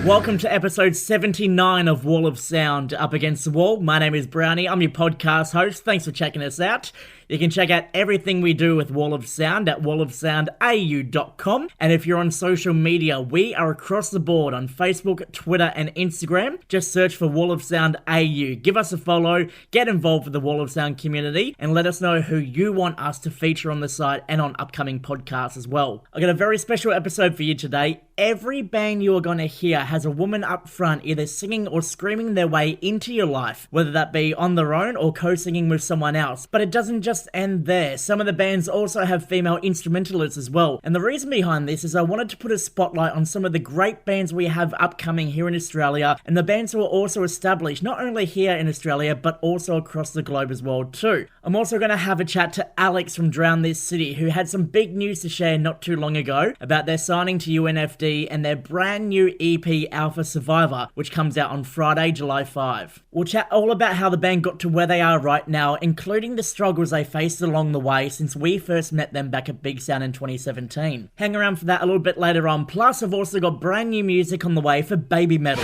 Welcome to episode 79 of Wall of Sound, Up Against the Wall. My name is Brownie, I'm your podcast host. Thanks for checking us out. You can check out everything we do with Wall of Sound at wallofsoundau.com. And if you're on social media, we are across the board on Facebook, Twitter, and Instagram. Just search for Wall of Sound AU. Give us a follow, get involved with the Wall of Sound community, and let us know who you want us to feature on the site and on upcoming podcasts as well. I've got a very special episode for you today. Every band you are going to hear has a woman up front either singing or screaming their way into your life, whether that be on their own or co-singing with someone else. But it doesn't just end there. Some of the bands also have female instrumentalists as well. And the reason behind this is I wanted to put a spotlight on some of the great bands we have upcoming here in Australia, and the bands who are also established not only here in Australia but also across the globe as well too. I'm also going to have a chat to Alex from Drown This City, who had some big news to share not too long ago about their signing to UNFD and their brand new EP Alpha Survivor, which comes out on Friday, July 5. We'll chat all about how the band got to where they are right now, including the struggles they faced along the way since we first met them back at Big Sound in 2017. Hang around for that a little bit later on. Plus, I've also got brand new music on the way for Baby Metal.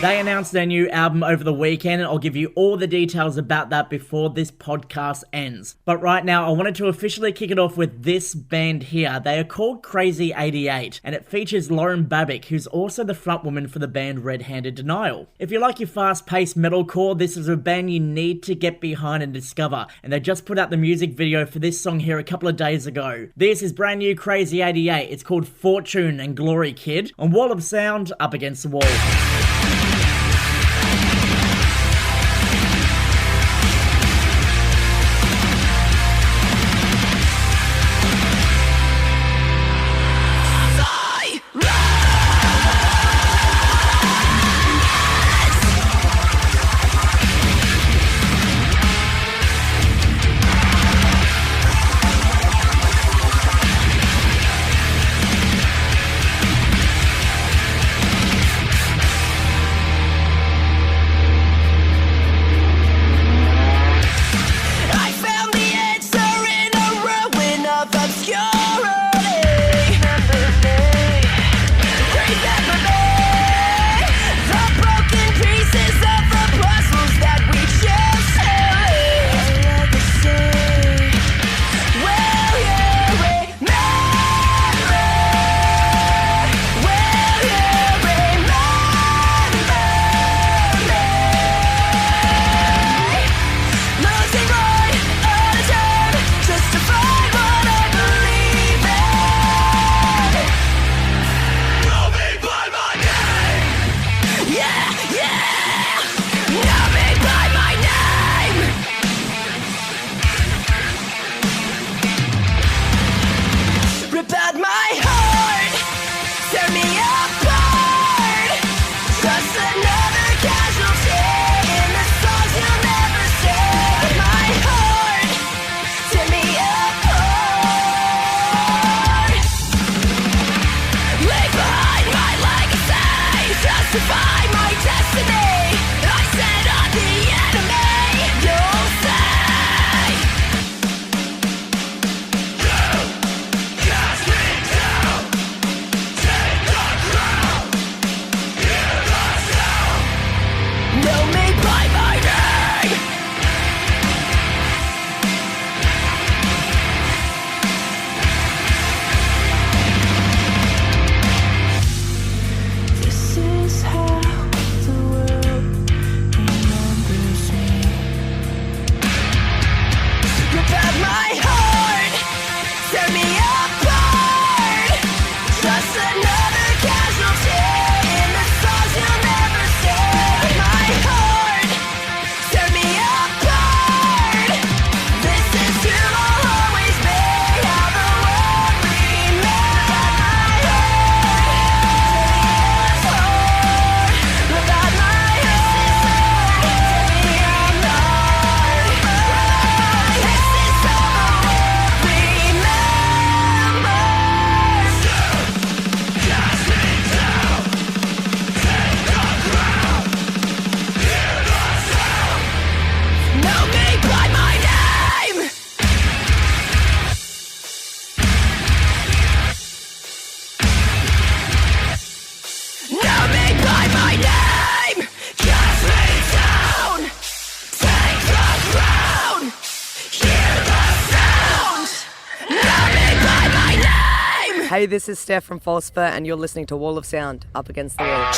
They announced their new album over the weekend, and I'll give you all the details about that before this podcast ends. But right now, I wanted to officially kick it off with this band here. They are called Crazy 88, and it features Lauren Babick, who's also the frontwoman for the band Red Handed Denial. If you like your fast-paced metalcore, this is a band you need to get behind and discover, and they just put out the music video for this song here a couple of days ago. This is brand new Crazy 88. It's called Fortune and Glory Kid on Wall of Sound, Up Against the Wall. Hey, this is Steph from Philosopher, and you're listening to Wall of Sound, Up Against the Wall.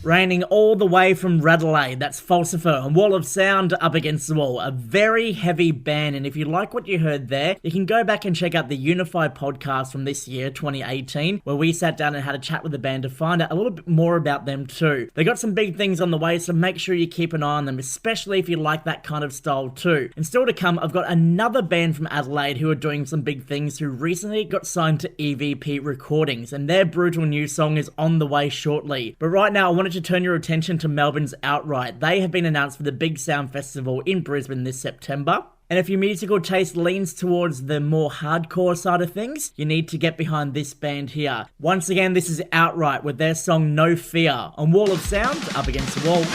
Raining all the way from Adelaide, that's Falsifer and Wall of Sound, Up Against the Wall. A very heavy band, and if you like what you heard there, you can go back and check out the Unified podcast from this year, 2018, where we sat down and had a chat with the band to find out a little bit more about them too. They got some big things on the way, so make sure you keep an eye on them, especially if you like that kind of style too. And still to come, I've got another band from Adelaide who are doing some big things, who recently got signed to EVP Recordings, and their brutal new song is on the way shortly. But right now, I wanted to turn your attention to Melbourne's Outright. They have been announced for the Big Sound Festival in Brisbane this September. And if your musical taste leans towards the more hardcore side of things, you need to get behind this band here. Once again, this is Outright with their song No Fear on Wall of Sound, Up Against the Wall.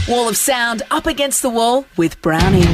Wall of Sound, Up Against the Wall with Brownie.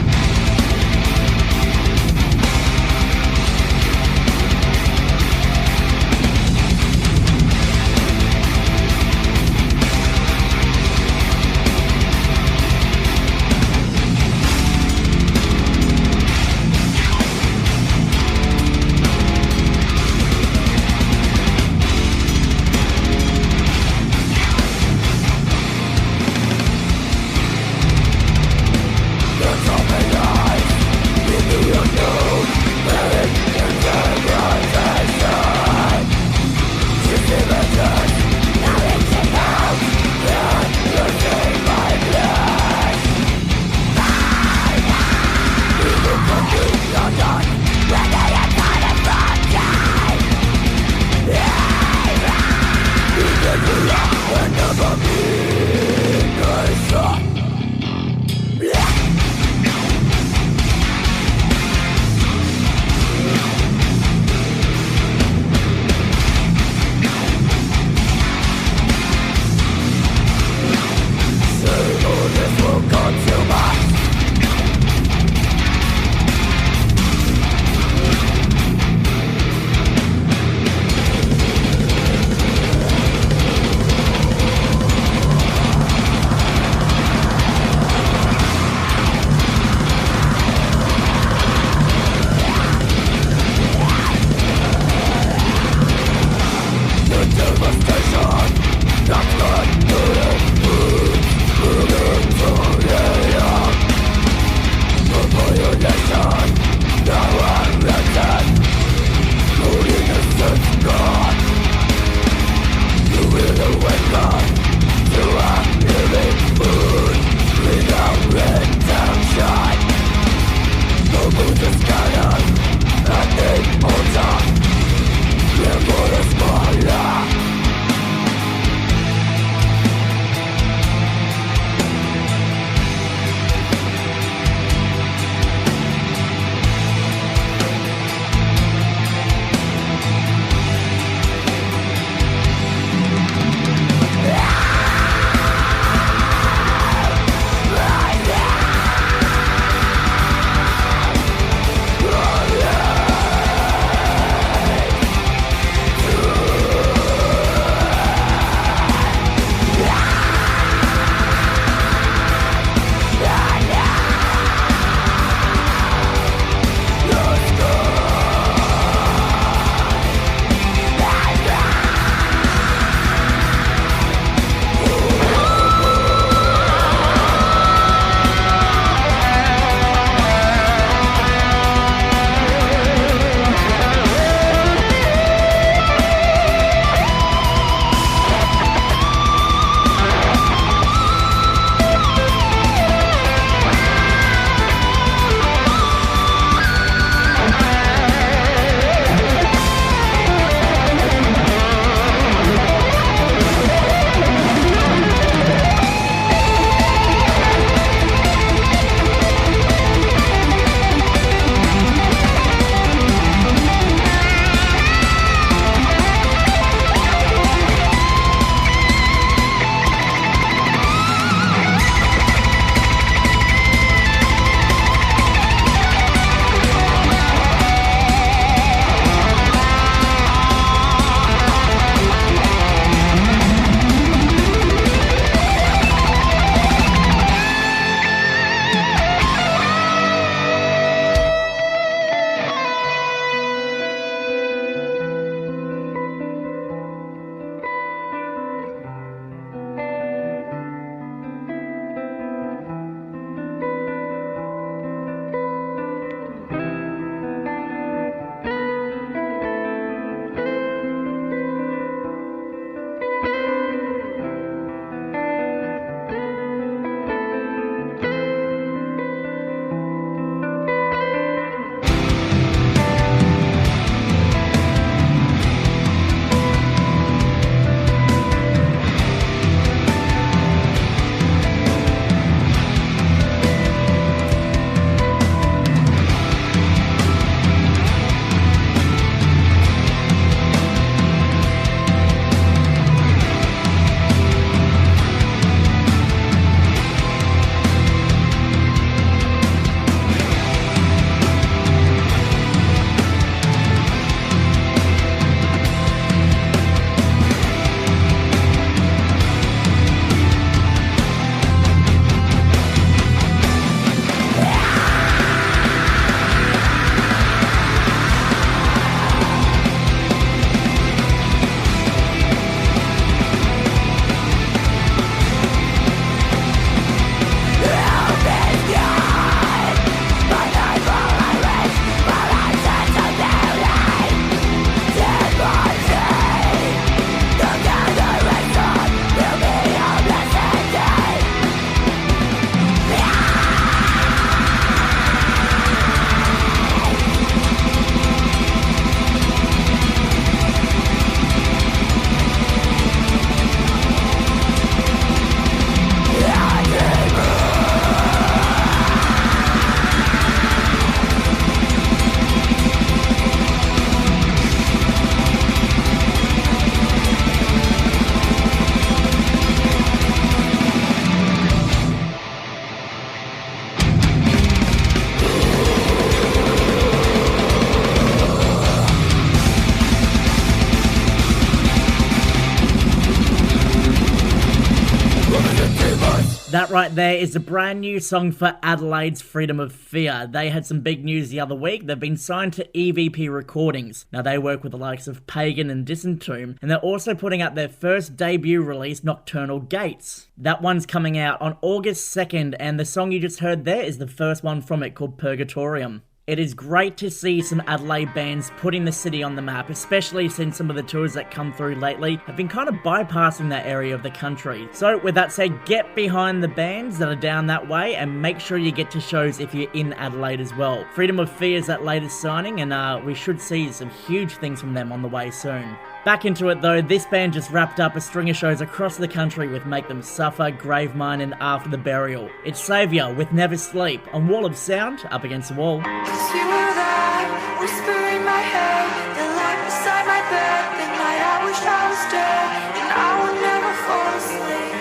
That right there is a brand new song for Adelaide's Freedom of Fear. They had some big news the other week. They've been signed to EVP Recordings. Now they work with the likes of Pagan and Disentomb, and they're also putting out their first debut release, Nocturnal Gates. That one's coming out on August 2nd, and the song you just heard there is the first one from it, called Purgatorium. It is great to see some Adelaide bands putting the city on the map, especially since some of the tours that come through lately have been kind of bypassing that area of the country. So with that said, get behind the bands that are down that way and make sure you get to shows if you're in Adelaide as well. Freedom of Fear is that latest signing, and we should see some huge things from them on the way soon. Back into it though, this band just wrapped up a string of shows across the country with Make Them Suffer, Gravemind and After the Burial. It's Saviour with Never Sleep on Wall of Sound, up against the wall. Cause you were there, whisper in my head, the light beside my bed, the night I wish I was dead, and I would never fall asleep.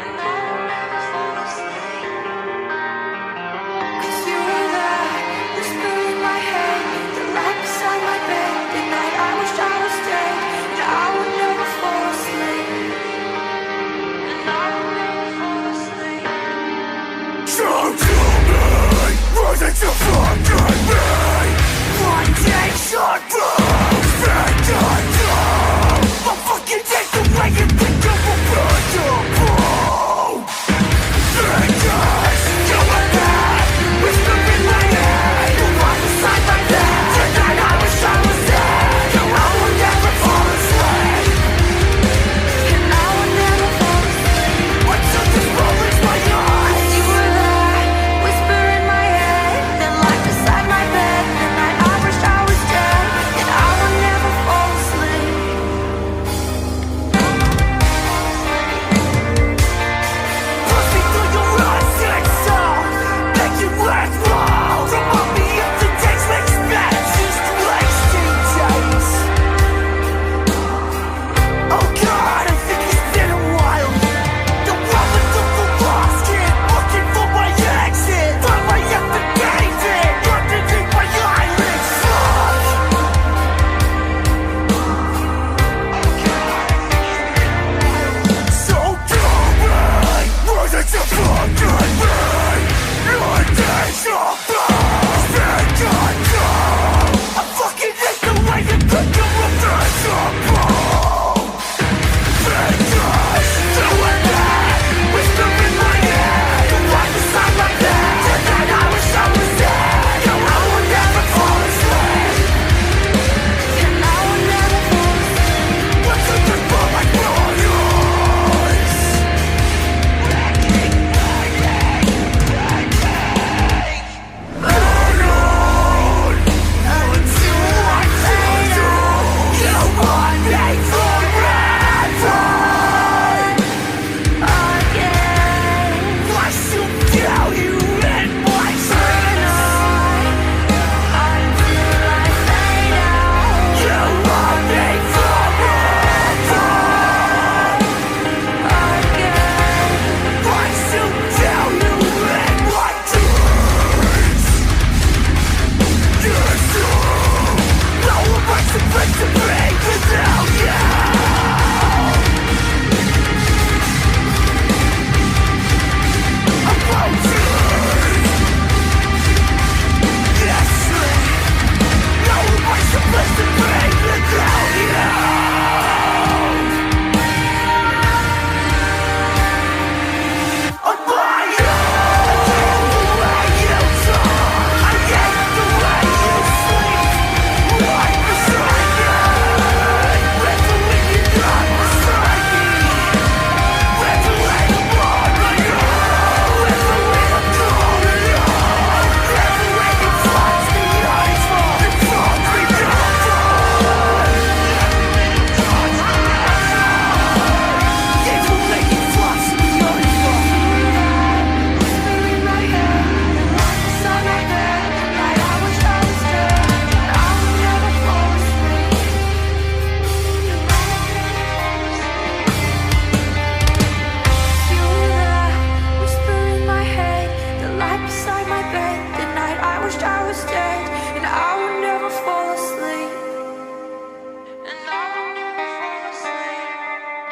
And I would never fall asleep. Cause you were there, whisper in my head, the light beside my bed, the night I wish I was dead, and I would never fall asleep. And I would never fall asleep. So to me, rising to fucking me.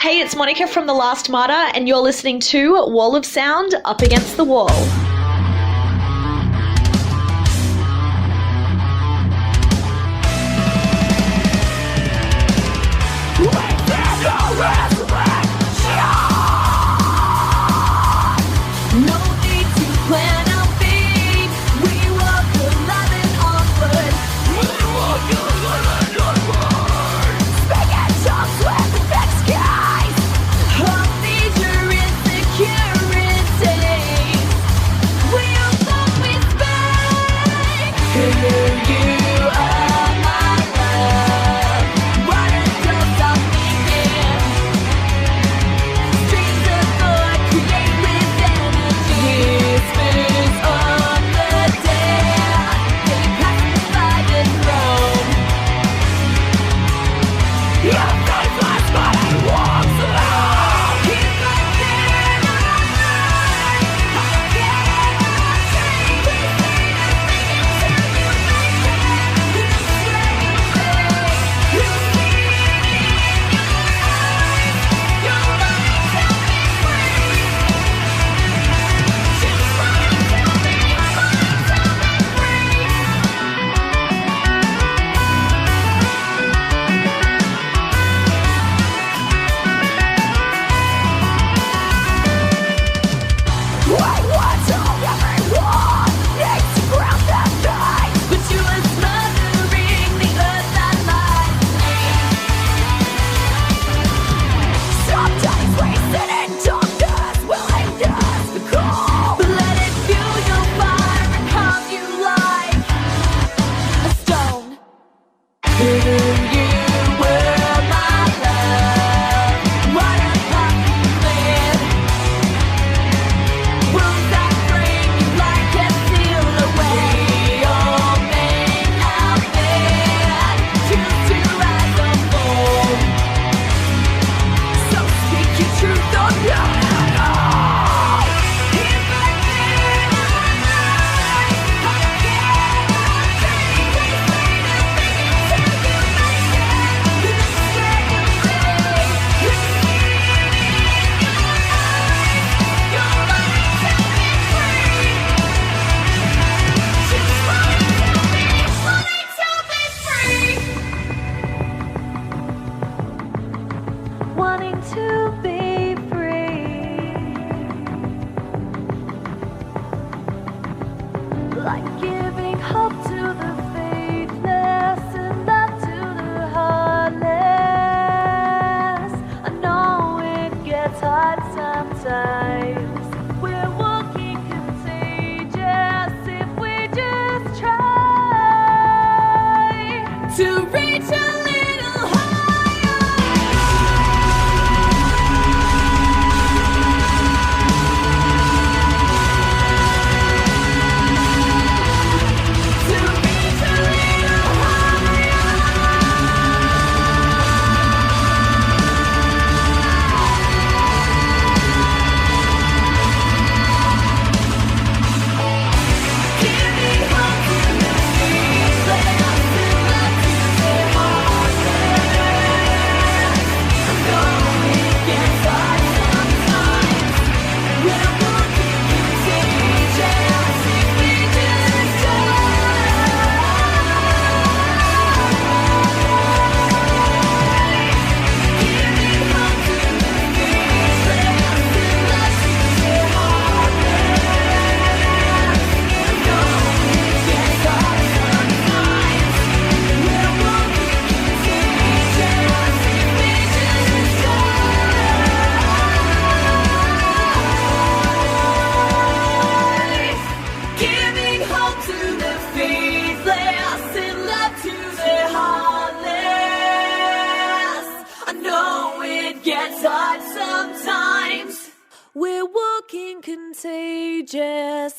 Hey, it's Monica from The Last Martyr, and you're listening to Wall of Sound Up Against the Wall.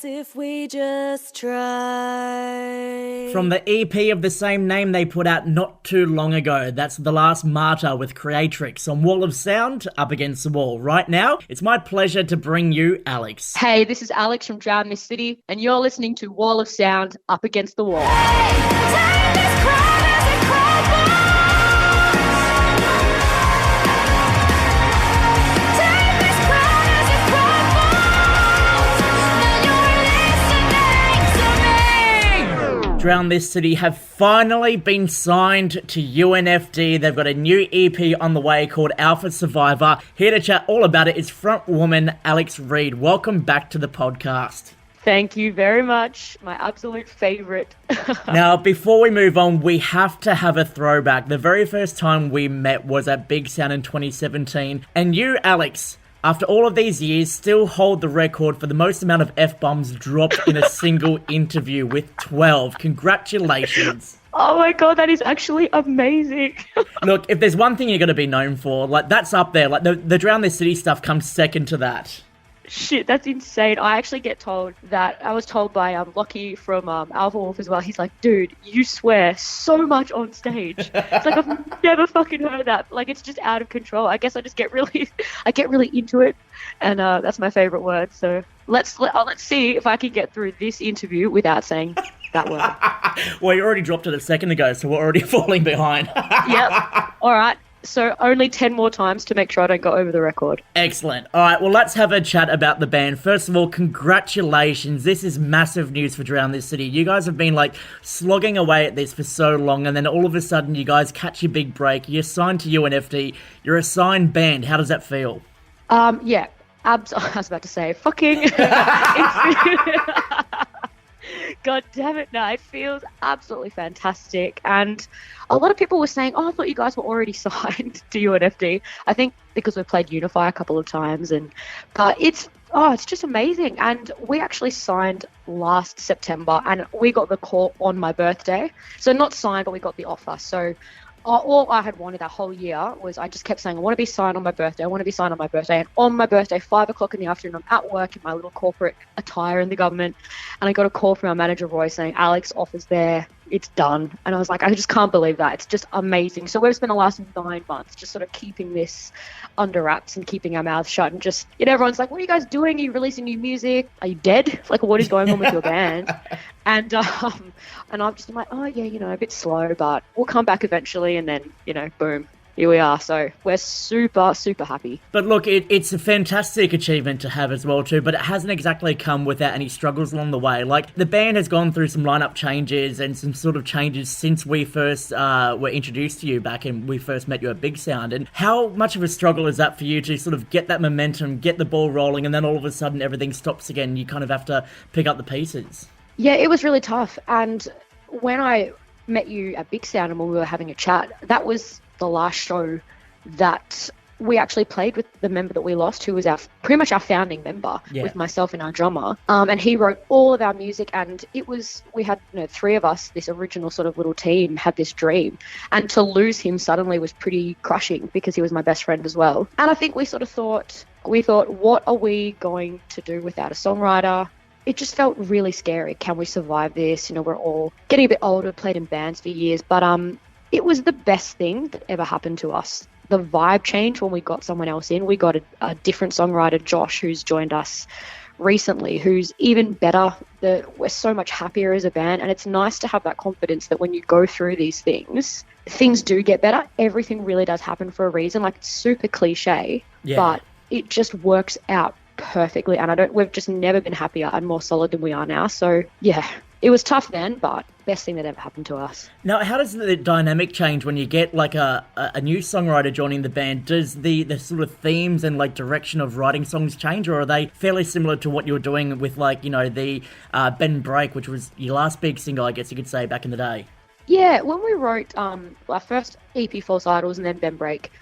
If we just try. From the EP of the same name they put out not too long ago, that's The Last Martyr with Creatrix on Wall of Sound, Up Against the Wall. Right now, it's my pleasure to bring you Alex. Hey, this is Alex from Drown This City, and you're listening to Wall of Sound, Up Against the Wall. Drown This City have finally been signed to UNFD. They've got a new EP on the way called Alpha Survivor. Here to chat all about it is frontwoman Alex Reade. Welcome back to the podcast. Thank you very much. My absolute favourite. Now, before we move on, we have to have a throwback. The very first time we met was at Big Sound in 2017. And you, Alex, after all of these years, still hold the record for the most amount of F-bombs dropped in a single interview with 12. Congratulations. Oh my God, that is actually amazing. Look, if there's one thing you're going to be known for, like, that's up there. Like, the Drown This City stuff comes second to that. Shit, that's insane. I actually get told that, I was told by Lockie from Alpha Wolf as well. He's like, dude, you swear so much on stage. It's like, I've never fucking heard that. Like, it's just out of control. I guess I just get really, into it. And that's my favorite word. So let's see if I can get through this interview without saying that word. Well, you already dropped it a second ago, so we're already falling behind. Yep. All right. So only 10 more times to make sure I don't go over the record. Excellent. All right, well, let's have a chat about the band. First of all, congratulations. This is massive news for Drown This City. You guys have been, like, slogging away at this for so long, and then all of a sudden you guys catch your big break. You're signed to UNFD. You're a signed band. How does that feel? Yeah. I was about to say, fucking... God damn it, no, it feels absolutely fantastic. And a lot of people were saying, oh, I thought you guys were already signed to UNFD. I think because we've played Unify a couple of times, but it's just amazing. And we actually signed last September, and we got the call on my birthday. So not signed, but we got the offer. So all I had wanted that whole year was, I just kept saying, I want to be signed on my birthday. I want to be signed on my birthday. And on my birthday, 5 o'clock in the afternoon, I'm at work in my little corporate attire in the government. And I got a call from our manager, Roy, saying, Alex, offer's there. It's done. And I was like, I just can't believe that. It's just amazing. So we've spent the last 9 months just sort of keeping this under wraps and keeping our mouths shut. And just, everyone's like, what are you guys doing? Are you releasing new music? Are you dead? Like, what is going on with your band? And I've just been like, oh, yeah, a bit slow, but we'll come back eventually. And then, boom, here we are. So we're super, super happy. But look, it's a fantastic achievement to have as well, too, but it hasn't exactly come without any struggles along the way. Like, the band has gone through some lineup changes and some sort of changes since we first were introduced to you back when we first met you at Big Sound. And how much of a struggle is that for you to sort of get that momentum, get the ball rolling, and then all of a sudden everything stops again? You kind of have to pick up the pieces. Yeah, it was really tough. And when I met you at Big Sound and when we were having a chat, that was the last show that we actually played with the member that we lost, who was pretty much our founding member, with myself and our drummer. And he wrote all of our music, and we had 3 of us, this original sort of little team, had this dream. And to lose him suddenly was pretty crushing because he was my best friend as well. And I think we thought, what are we going to do without a songwriter? It just felt really scary. Can we survive this? We're all getting a bit older, played in bands for years, but it was the best thing that ever happened to us. The vibe changed when we got someone else in. We got a different songwriter, Josh, who's joined us recently, who's even better. We're so much happier as a band, and it's nice to have that confidence that when you go through these things do get better. Everything really does happen for a reason. Like, it's super cliche, but it just works out perfectly, and we've just never been happier and more solid than we are now. So yeah, it was tough then, but best thing that ever happened to us. Now, how does the dynamic change when you get like a new songwriter joining the band? Does the sort of themes and like direction of writing songs change, or are they fairly similar to what you were doing with the Ben Break, which was your last big single, I guess you could say, back in the day? Yeah, when we wrote our first EP, False Idols, and then Ben Break,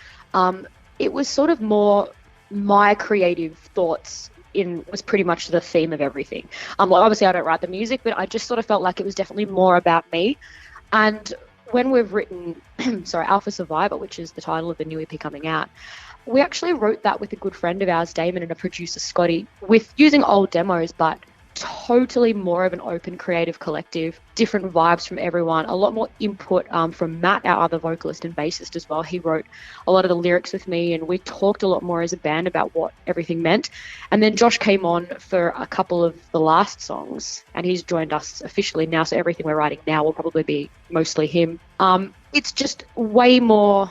it was sort of more my creative thoughts was pretty much the theme of everything. Obviously I don't write the music, but I just sort of felt like it was definitely more about me. And when we've written, Alpha Survivor, which is the title of the new EP coming out, we actually wrote that with a good friend of ours, Damon, and a producer, Scotty, with using old demos, but totally more of an open creative collective, different vibes from everyone, a lot more input from Matt, our other vocalist and bassist as well. He wrote a lot of the lyrics with me, and we talked a lot more as a band about what everything meant. And then Josh came on for a couple of the last songs, and he's joined us officially now, so everything we're writing now will probably be mostly him. It's just way more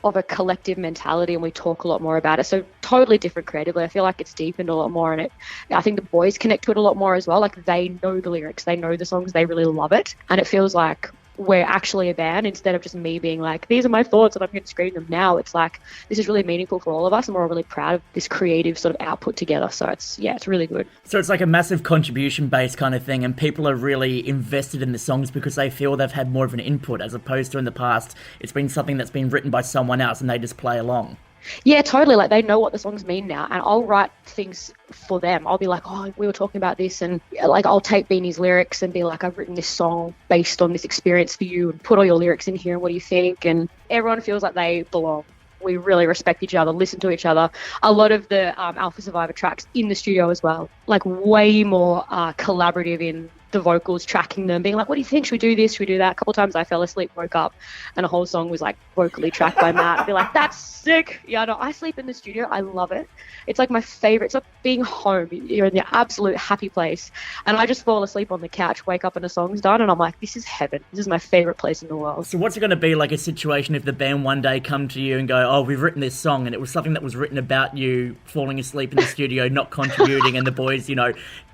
of a collective mentality, and we talk a lot more about it. So totally different creatively. I feel like it's deepened a lot more, and I think the boys connect to it a lot more as well. Like, they know the lyrics, they know the songs, they really love it, and it feels like we're actually a band instead of just me being like, these are my thoughts and I'm going to scream them now. It's like, this is really meaningful for all of us, and we're all really proud of this creative sort of output together. So it's really good. So it's like a massive contribution-based kind of thing, and people are really invested in the songs because they feel they've had more of an input, as opposed to in the past, it's been something that's been written by someone else and they just play along. Yeah, totally. Like, they know what the songs mean now, and I'll write things for them. I'll be like, oh, we were talking about this, and like, I'll take Beanie's lyrics and be like, I've written this song based on this experience for you, and put all your lyrics in here, and what do you think? And everyone feels like they belong. We really respect each other, listen to each other. A lot of the Alpha Survivor tracks in the studio as well, like way more collaborative in the vocals, tracking them, being like, what do you think? Should we do this? Should we do that? A couple of times I fell asleep, woke up, and a whole song was like vocally tracked by Matt. I'd be like, that's sick. Yeah, no, I sleep in the studio. I love it. It's like my favorite. It's like being home. You're in the absolute happy place. And I just fall asleep on the couch, wake up and a song's done, and I'm like, this is heaven. This is my favorite place in the world. So what's it going to be like a situation if the band one day come to you and go, oh, we've written this song, and it was something that was written about you falling asleep in the studio, not contributing, and the boys,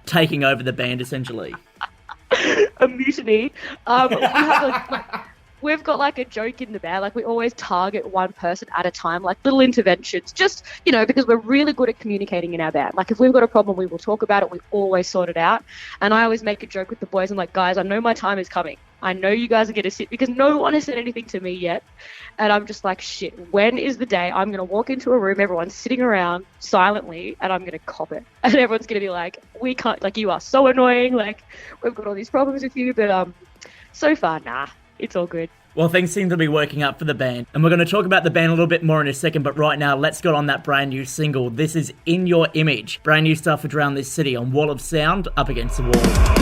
taking over the band essentially? A mutiny. We've got like a joke in the band. Like, we always target one person at a time, like little interventions, just, because we're really good at communicating in our band. Like, if we've got a problem, we will talk about it. We always sort it out. And I always make a joke with the boys. I'm like, guys, I know my time is coming. I know you guys are going to sit, because no one has said anything to me yet. And I'm just like, shit, when is the day I'm going to walk into a room, everyone's sitting around silently, and I'm going to cop it. And everyone's going to be like, we can't, like, you are so annoying. Like, we've got all these problems with you. But so far, nah, it's all good. Well, things seem to be working out for the band. And we're going to talk about the band a little bit more in a second, but right now, let's get on that brand new single. This is In Your Image. Brand new stuff for Drown This City on Wall of Sound, Up Against the Wall.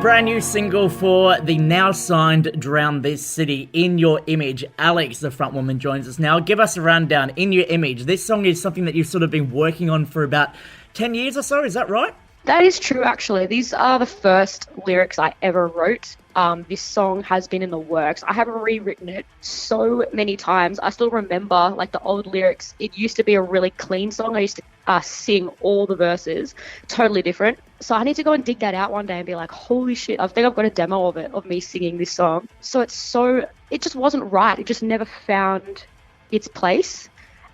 brand new single for the now signed Drown This City, In Your Image. Alex, the front woman, joins us now. Give us a rundown. In Your Image. This song is something that you've sort of been working on for about 10 years or so, is that right? That is true, actually. These are the first lyrics I ever wrote. This song has been in the works. I have rewritten it so many times. I still remember, like, the old lyrics. It used to be a really clean song. I used to sing all the verses, totally different. So I need to go and dig that out one day and be like, holy shit, I think I've got a demo of it, of me singing this song. So it just wasn't right. It just never found its place.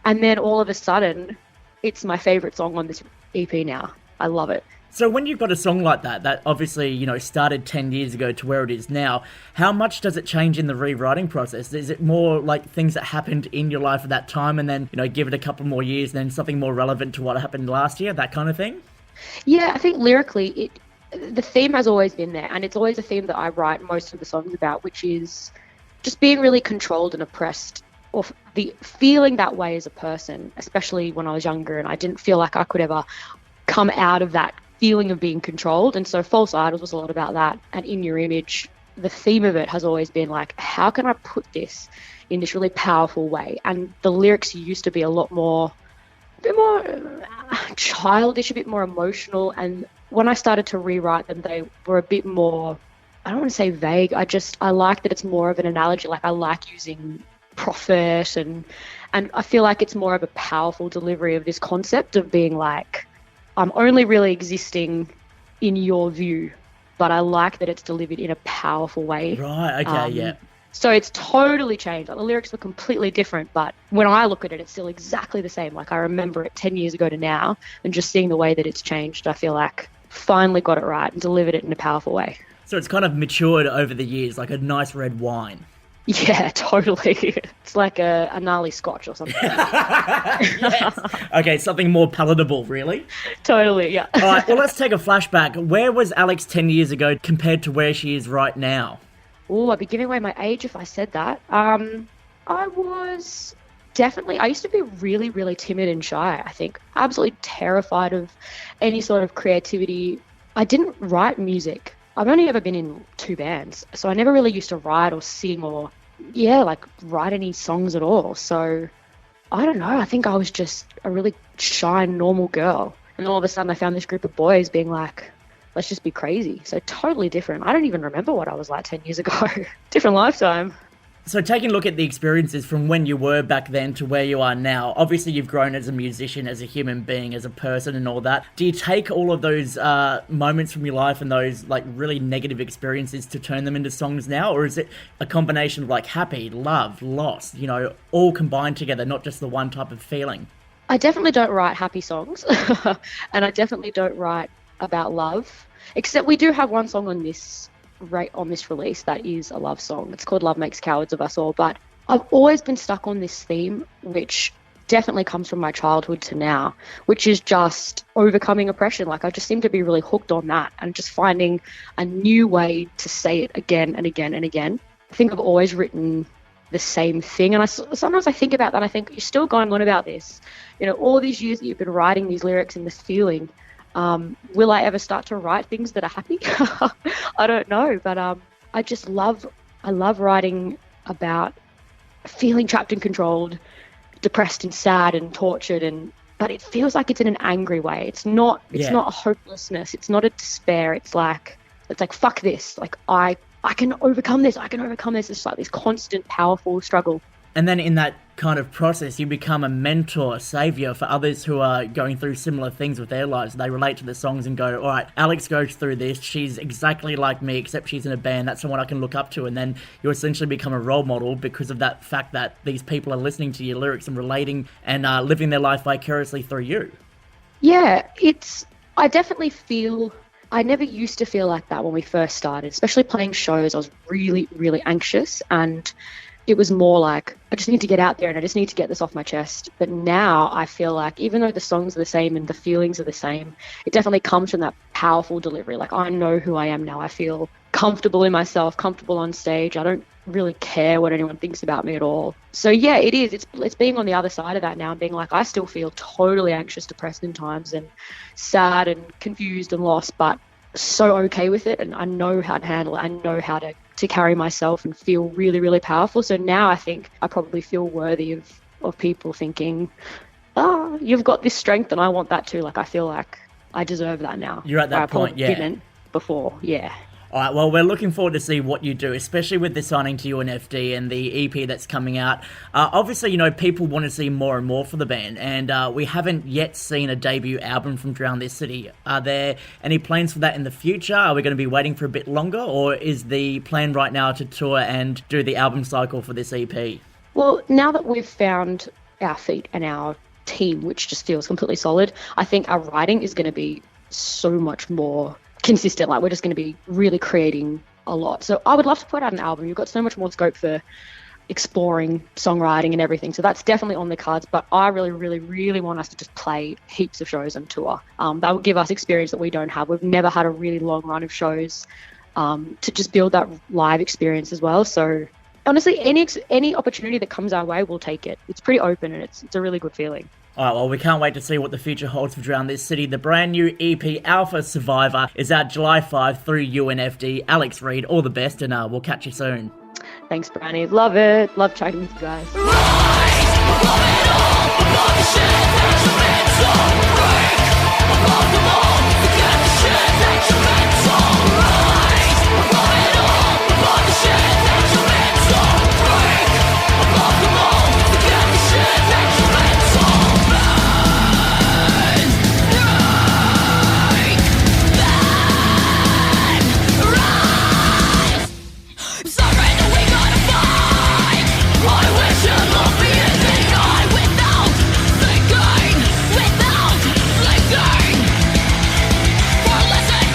And then all of a sudden, it's my favorite song on this EP now. I love it. So when you've got a song like that obviously, started 10 years ago to where it is now, how much does it change in the rewriting process? Is it more like things that happened in your life at that time and then, give it a couple more years and then something more relevant to what happened last year, that kind of thing? Yeah, I think lyrically, the theme has always been there, and it's always a theme that I write most of the songs about, which is just being really controlled and oppressed, or feeling that way as a person, especially when I was younger and I didn't feel like I could ever come out of that feeling of being controlled. And so False Idols was a lot about that. And In Your Image, the theme of it has always been like, how can I put this in this really powerful way? And the lyrics used to be a bit more childish, a bit more emotional. And when I started to rewrite them, they were a bit more, I don't want to say vague. I like that it's more of an analogy. Like, I like using prophet and I feel like it's more of a powerful delivery of this concept of being like, I'm only really existing in your view, but I like that it's delivered in a powerful way. Right, okay, yeah. So it's totally changed. Like, the lyrics were completely different, but when I look at it, it's still exactly the same. Like, I remember it 10 years ago to now, and just seeing the way that it's changed, I feel like finally got it right and delivered it in a powerful way. So it's kind of matured over the years, like a nice red wine. Yeah, totally. It's like a gnarly scotch or something. Yes. Okay, something more palatable, really. Totally, yeah. All right, well, let's take a flashback. Where was Alex 10 years ago compared to where she is right now? Oh, I'd be giving away my age if I said that. I used to be really, really timid and shy, I think. Absolutely terrified of any sort of creativity. I didn't write music. I've only ever been in 2 bands, so I never really used to write or sing or, write any songs at all. So, I don't know, I think I was just a really shy, normal girl. And all of a sudden I found this group of boys being like, let's just be crazy. So totally different. I don't even remember what I was like 10 years ago. Different lifetime. So taking a look at the experiences from when you were back then to where you are now, obviously you've grown as a musician, as a human being, as a person and all that. Do you take all of those moments from your life and those like really negative experiences to turn them into songs now? Or is it a combination of like happy, love, loss, all combined together, not just the one type of feeling? I definitely don't write happy songs and I definitely don't write about love, except we do have one song on this release that is a love song. It's called Love Makes Cowards of Us All, but I've always been stuck on this theme, which definitely comes from my childhood to now, which is just overcoming oppression. Like, I just seem to be really hooked on that and just finding a new way to say it again and again and again. I think I've always written the same thing, and sometimes I think about that, I think, you're still going on about this, all these years that you've been writing these lyrics and this feeling. Will I ever start to write things that are happy? I don't know, but I love writing about feeling trapped and controlled, depressed and sad and tortured, but it feels like it's in an angry way. It's not a hopelessness. It's not a despair. It's like fuck this. Like, I can overcome this. I can overcome this. It's like this constant, powerful struggle. And then in that kind of process, you become a mentor, a saviour for others who are going through similar things with their lives. They relate to the songs and go, all right, Alex goes through this. She's exactly like me, except she's in a band. That's someone I can look up to. And then you essentially become a role model because of that fact that these people are listening to your lyrics and relating and living their life vicariously through you. Yeah, I definitely feel... I never used to feel like that when we first started, especially playing shows. I was really, really anxious, and it was more like, I just need to get out there and I just need to get this off my chest. But now I feel like, even though the songs are the same and the feelings are the same, it definitely comes from that powerful delivery. Like, I know who I am now. I feel comfortable in myself, comfortable on stage. I don't really care what anyone thinks about me at all. So yeah, it is. It's being on the other side of that now and being like, I still feel totally anxious, depressed in times and sad and confused and lost, but so okay with it, and I know how to handle it. I know how to carry myself and feel really, really powerful. So now I think I probably feel worthy of people thinking, oh, you've got this strength and I want that too. Like, I feel like I deserve that now. You're at that point, yeah. Didn't before, yeah. All right, well, we're looking forward to see what you do, especially with the signing to UNFD and the EP that's coming out. Obviously, you know, people want to see more and more for the band, and we haven't yet seen a debut album from Drown This City. Are there any plans for that in the future? Are we going to be waiting for a bit longer, or is the plan right now to tour and do the album cycle for this EP? Well, now that we've found our feet and our team, which just feels completely solid, I think our writing is going to be so much more consistent. Like, we're just going to be really creating a lot. So I would love to put out an album. You've got so much more scope for exploring songwriting and everything. So that's definitely on the cards. But I really, really, really want us to just play heaps of shows and tour. That will give us experience that we don't have. We've never had a really long run of shows to just build that live experience as well. So honestly, any opportunity that comes our way, we'll take it. It's pretty open, and it's a really good feeling. All right, well, we can't wait to see what the future holds for Drown This City. The brand new EP, Alpha Survivor, is out July 5 through UNFD. Alex Reade, all the best, and we'll catch you soon. Thanks, Brownie. Love it. Love chatting with you guys. Without blinking, for listen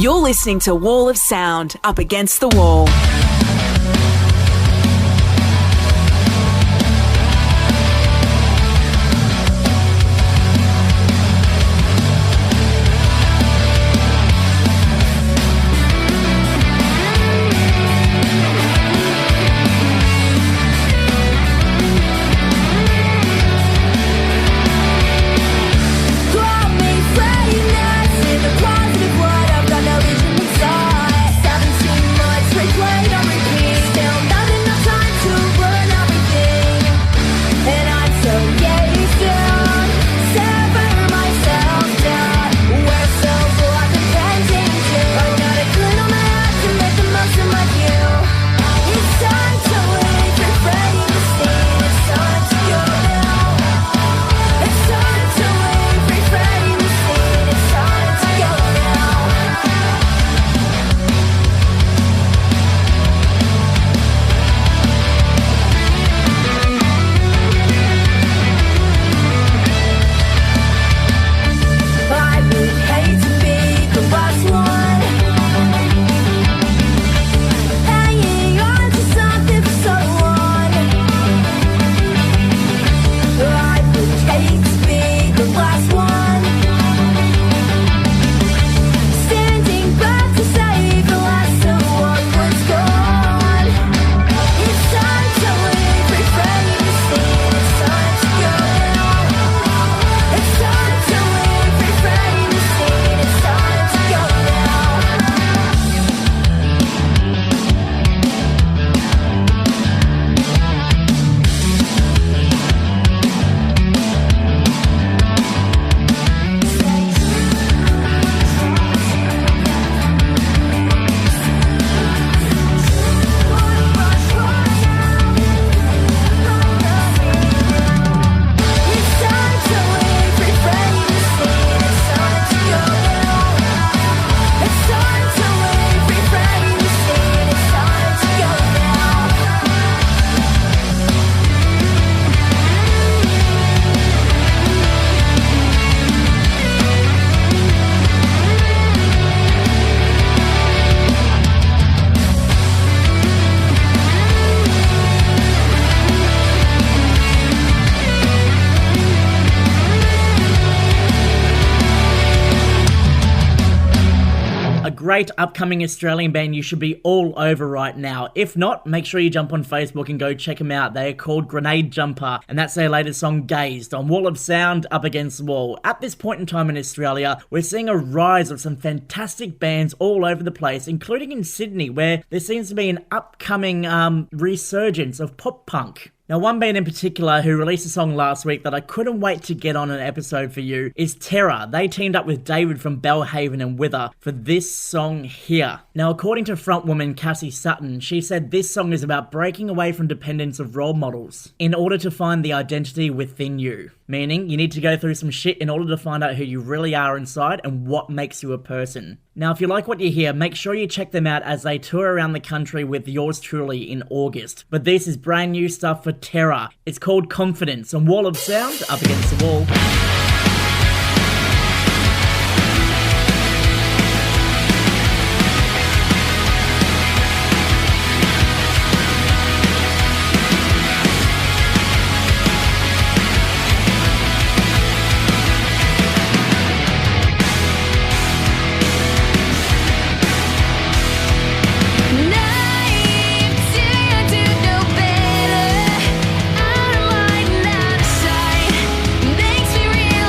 You're listening to Wall of Sound, Up Against the Wall. Great upcoming Australian band you should be all over right now. If not, make sure you jump on Facebook and go check them out. They are called Grenade Jumper, and that's their latest song, Gazed, on Wall of Sound, Up Against the Wall. At this point in time in Australia, we're seeing a rise of some fantastic bands all over the place, including in Sydney, where there seems to be an upcoming resurgence of pop punk. Now, one band in particular who released a song last week that I couldn't wait to get on an episode for you is Terror. They teamed up with David from Bellhaven and Wither for this song here. Now, according to frontwoman Cassie Sutton, she said this song is about breaking away from dependence of role models in order to find the identity within you. Meaning, you need to go through some shit in order to find out who you really are inside and what makes you a person. Now, if you like what you hear, make sure you check them out as they tour around the country with yours truly in August. But this is brand new stuff for Terror. It's called Confidence on Wall of Sound, Up Against the Wall. Makes me realize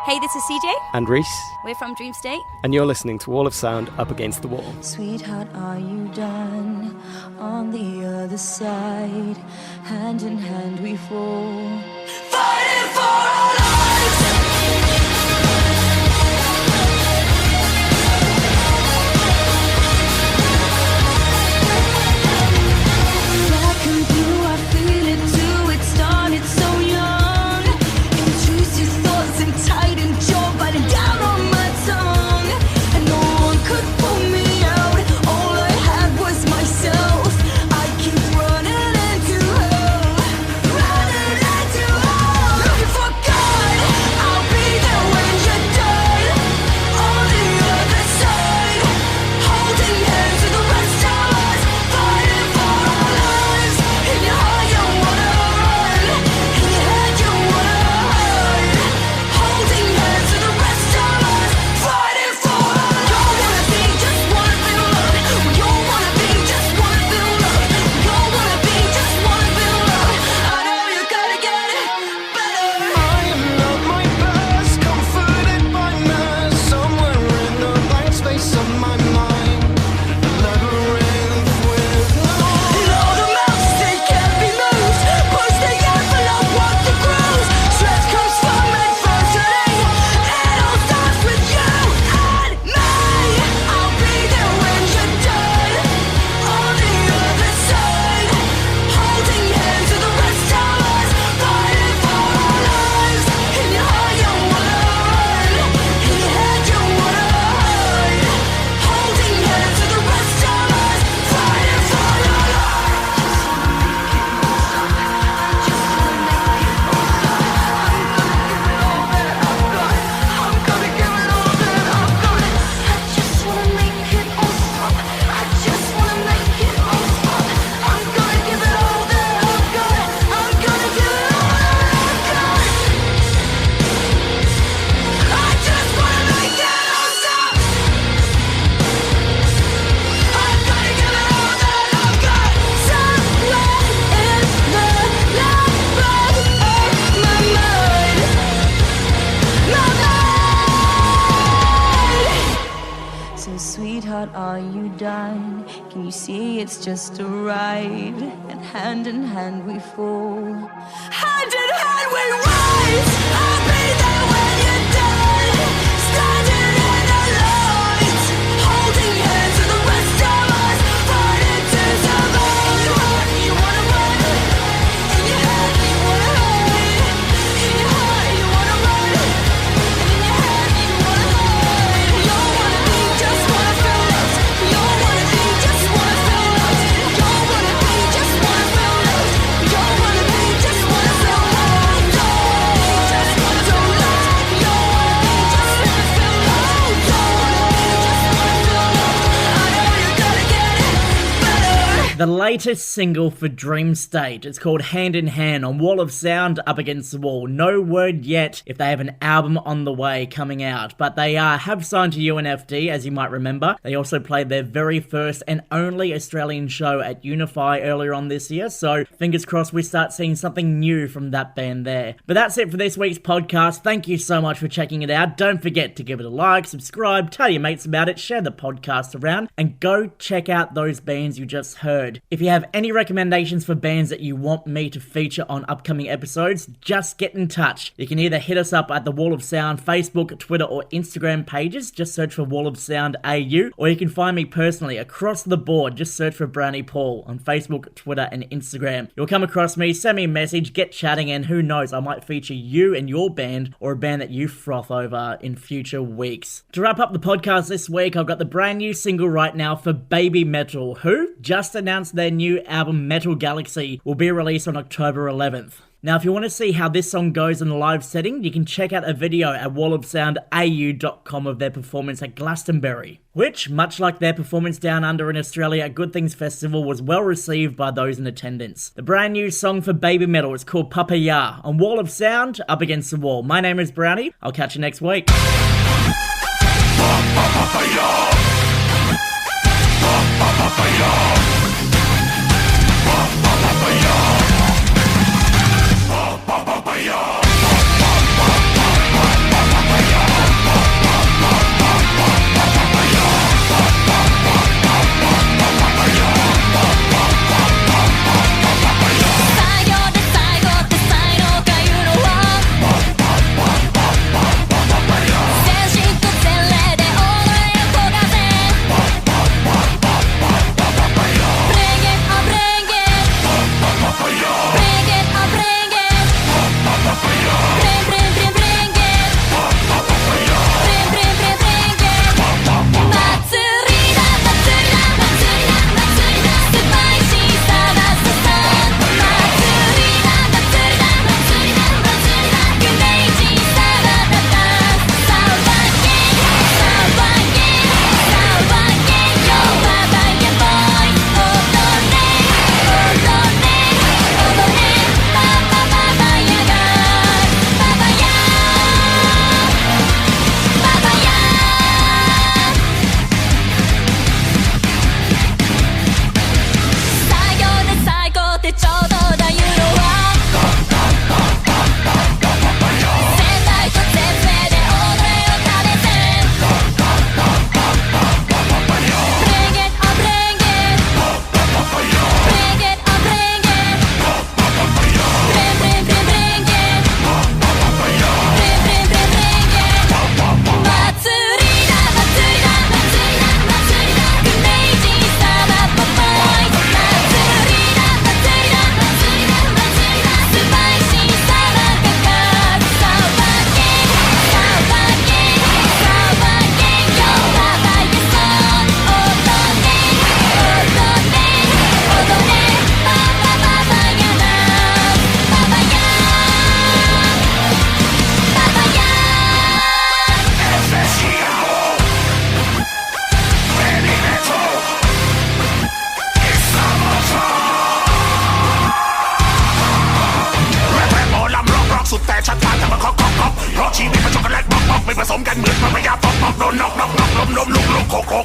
Hey, this is CJ. And Reese. We're from Dream State. And you're listening to Wall of Sound Up Against the Wall. Sweetheart, are you done? On the other side, hand in hand we fall. Fighting for our lives! Back in you, I feel it too. It started so young. Intrusive thoughts and tight and jaw biting down on my tongue. And no one could pull me out. All I had was myself. I keep running into hell. Running into hell. Looking for God. I'll be there when you're done. On the other side. Holding hands with the rest of us. Fighting for our lives. In your heart you wanna run. In your head you wanna hide. Holding hands with the rest of us. Fighting for our lives. You wanna be, just wanna feel love. You wanna be, just wanna feel love. You wanna be, just wanna feel love. I know you gotta get it better. I am not my best, comforted by mess. Somewhere in the blank space of my mind, labyrinth with All the mountains they can't be moved. Push the envelope, walk the grooves. Stress comes from adversity. It all starts with you and me. I'll be there when you're done. On the other side, holding hands with the rest of us, fighting for our lives. In your heart you wanna run, in your head you wanna hide. Holding hands with the rest of us, fighting for our lives. I just wanna make it all stop. I just wanna make it all stop. I'm gonna give it all that I've got. I'm gonna give it all that I've got. I just wanna make it all stop. I'm gonna give it all that I've got. Somewhere in the labyrinth of my mind. So sweetheart, are you done? Can you see it's just a ride? And hand in hand we fall. Hand in hand we rise. I'll be there when you're done. Standing in the light. Holding hands with the rest of us. Fighting to survive. You wanna run. In your head you wanna hide. In your heart you wanna run. In your head you wanna hide. You don't wanna be, just wanna feel loved. You don't wanna be, just wanna feel loved. You don't wanna be, just wanna feel loved. You don't wanna be, just wanna feel loved. Just wanna feel loved. You don't wanna be, just wanna feel loved. You don't wanna be, just wanna feel loved. I know you gotta get it better. The latest single for Dream State. It's called Hand in Hand on Wall of Sound Up Against the Wall. No word yet if they have an album on the way coming out, but they have signed to UNFD, as you might remember. They also played their very first and only Australian show at Unify earlier on this year, so fingers crossed we start seeing something new from that band there. But that's it for this week's podcast. Thank you so much for checking it out. Don't forget to give it a like, subscribe, tell your mates about it, share the podcast around, and go check out those bands you just heard. If you have any recommendations for bands that you want me to feature on upcoming episodes, just get in touch. You can either hit us up at the Wall of Sound Facebook, Twitter, or Instagram pages. Just search for Wall of Sound AU, or you can find me personally across the board. Just search for Brownie Paul on Facebook, Twitter, and Instagram. You'll come across me, send me a message, get chatting, and who knows, I might feature you and your band, or a band that you froth over in future weeks. To wrap up the podcast this week, I've got the brand new single right now for Baby Metal, who just announced their new album Metal Galaxy will be released on October 11th. Now, if you want to see how this song goes in a live setting, you can check out a video at wallofsoundau.com of their performance at Glastonbury, which, much like their performance down under in Australia at Good Things Festival, was well received by those in attendance. The brand new song for Baby Metal is called Papaya on Wall of Sound, Up Against the Wall. My name is Brownie. I'll catch you next week. Papaya.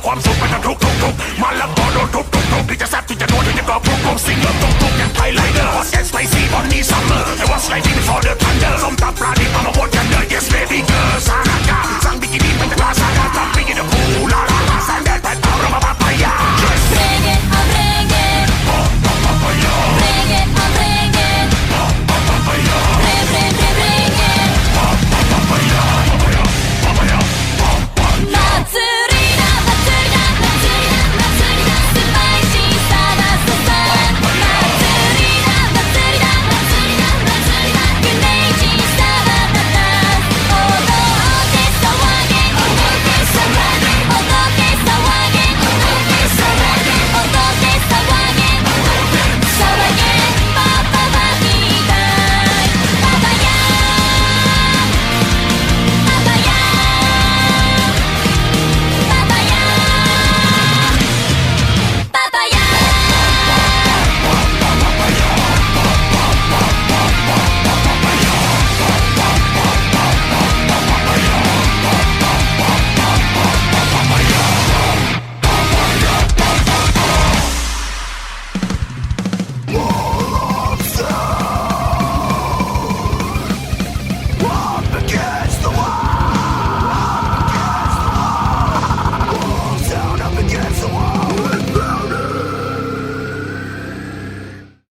ความสุขไปจน